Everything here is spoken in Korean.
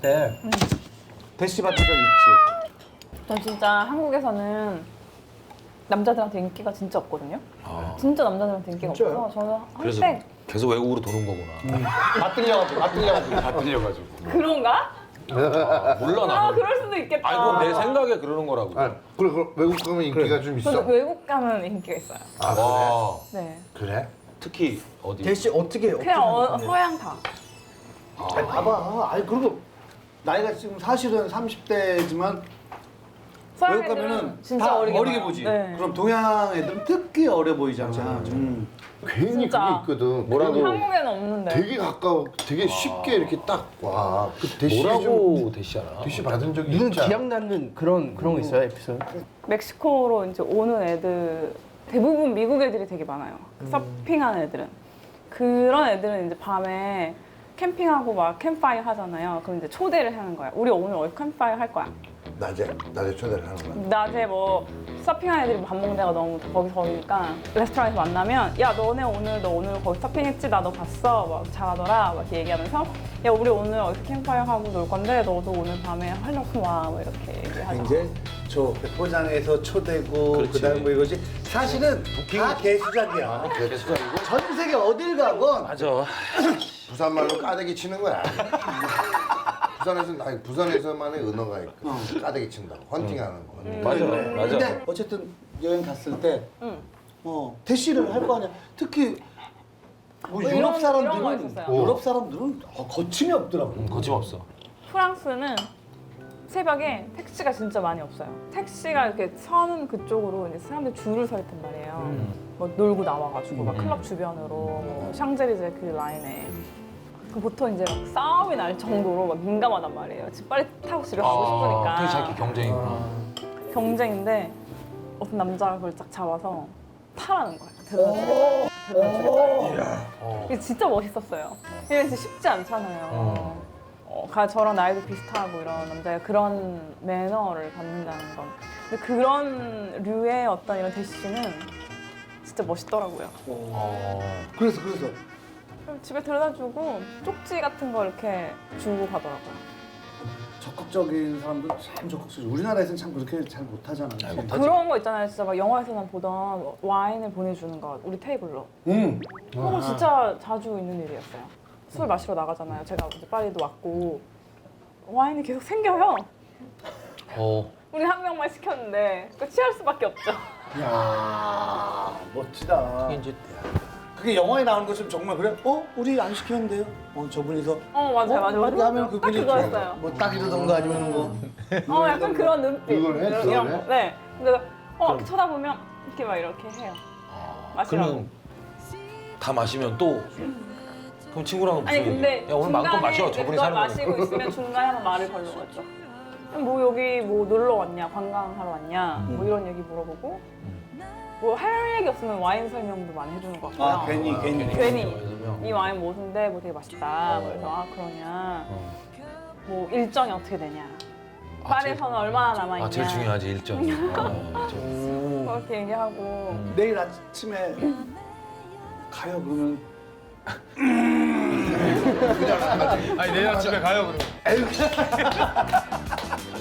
때 대시 받은 적 있지? 전 진짜 한국에서는 남자들한테 인기가 진짜 없거든요. 아, 진짜 남자들한테 인기가 진짜요? 없어서 저는 그래서 한때 계속 외국으로 도는 거구나. 다 들려가지고. 그런가? 몰라 아 나는. 그럴 수도 있겠다. 아니 그건 내 생각에 그러는 거라고. 아, 그래, 외국 가면 인기가 좀 있어? 저는 외국 가면 인기가 있어요. 아, 와. 네. 그래? 특히 어디? 대시 어떻게 그냥 서양 다. 아니, 봐봐. 아니 그리고 나이가 지금 사실은 30대지만 서양 외국 가면은 애들은 진짜 다 어리게 봐요. 보지. 네. 그럼 동양 애들은 특히 어려 보이잖아. 괜히 진짜. 그게 있거든. 뭐라고? 괜히 한국에는 없는데. 되게 가까워, 되게 쉽게 이렇게 딱 와. 그 대시 뭐라고 대시하나? 대시 받은 적이 눈 있지? 기억나는 그런 거 있어요, 에피소드? 멕시코로 이제 오는 애들 대부분 미국 애들이 되게 많아요. 서핑하는 애들은 그런 애들은 이제 밤에 캠핑하고 막 캠파이어 하잖아요. 그럼 이제 초대를 하는 거야. 우리 오늘 어디 캠파이어 할 거야. 낮에 초대를 하는 거야. 낮에 뭐 서핑하는 애들이 밥 먹는 데가 너무 거기서 거기니까 레스토랑에서 만나면 야 너네 너 오늘 거기 서핑했지? 나 너 봤어? 막 잘하더라? 막 이렇게 얘기하면서 야 우리 오늘 어디서 캠파이어 하고 놀 건데 너도 오늘 밤에 하려고 와. 뭐 이렇게 얘기하죠. 이제 저 백포장에서 초대고 그렇지. 그다음에 뭐 이거지. 사실은 다 개수작이야. 전 세계 어딜 가건 맞아. 부산 말로 까대기 치는 거야. 부산에서만의 언어가 있고 까대기 친다고 헌팅하는 거. 맞아. 맞아. 근데 어쨌든 여행 갔을 때 응. 대시를 할 거 아니야. 특히 뭐 이런- 유럽 이런 거 사람들은 있었어요. 유럽 사람들은 거침이 없더라고. 거침없어. 프랑스는 새벽에 택시가 진짜 많이 없어요. 택시가 이렇게 서는 그쪽으로 이제 사람들 줄을 서 있단 말이에요. 뭐 놀고 나와가지고 막 클럽 주변으로 뭐 샹젤리제 그 라인에. 그 보통 이제 막 싸움이 날 정도로 막 민감하단 말이에요. 집 빨리 타고 집에 가고 싶으니까. 되게 자기 경쟁이구나. 경쟁인데 어떤 남자가 그걸 딱 잡아서 타라는 거예요. 데려다 주겠다. 이게 진짜 멋있었어요. 이게 진짜 쉽지 않잖아요. 저랑 나이도 비슷하고 이런 남자가 그런 매너를 갖는다는 건. 근데 그런 류의 어떤 이런 대시는 진짜 멋있더라고요. 그래서 그럼 집에 데려다 주고 쪽지 같은 거 이렇게 주고 가더라고요. 적극적인 사람들 참 적극적이지. 우리나라에서는 참 그렇게 잘 못하잖아. 그런 거 있잖아요. 진짜 막 영화에서만 보던 와인을 보내주는 거 우리 테이블로. 그거 진짜 자주 있는 일이었어요. 술 마시러 나가잖아요. 제가 이제 파리도 왔고 와인이 계속 생겨요. 우리 한 명만 시켰는데 그 취할 수밖에 없죠. 이야 멋지다. 이제 그게 영화에 나오는 것처럼 정말 그래? 우리 안 시키면 돼요? 저분이서 맞아요. 이렇게 하면 딱 그분이 그거였어요. 뭐딱 이러던가 아니면 뭐 약간 그런 눈빛. 이걸 해? 이런 그걸 거. 해? 네. 근데 이렇게 쳐다보면 이렇게 막 이렇게 해요. 마시라고. 그러면 다 마시면 또 그럼 친구랑은 무슨 아니 근데 얘기? 야 오늘 마음껏 마셔. 저분이 걸 사는 마시고 거니까. 있으면 중간에 한번 말을 걸러갔죠. 뭐 여기 뭐 놀러 왔냐, 관광하러 왔냐, 뭐 이런 얘기 물어보고 뭐 할 얘기 없으면 와인 설명도 많이 해주는 것 같고요. 괜히 이 와인 무슨데 뭐 되게 맛있다. 그래서 그러냐. 뭐 일정이 어떻게 되냐. 파리에서는 얼마나 남아 있냐. 제일 중요하지 일정이. 그렇게 얘기하고. 내일 아침에 가요 그러면 아니 내일 아침에 가요 그러면.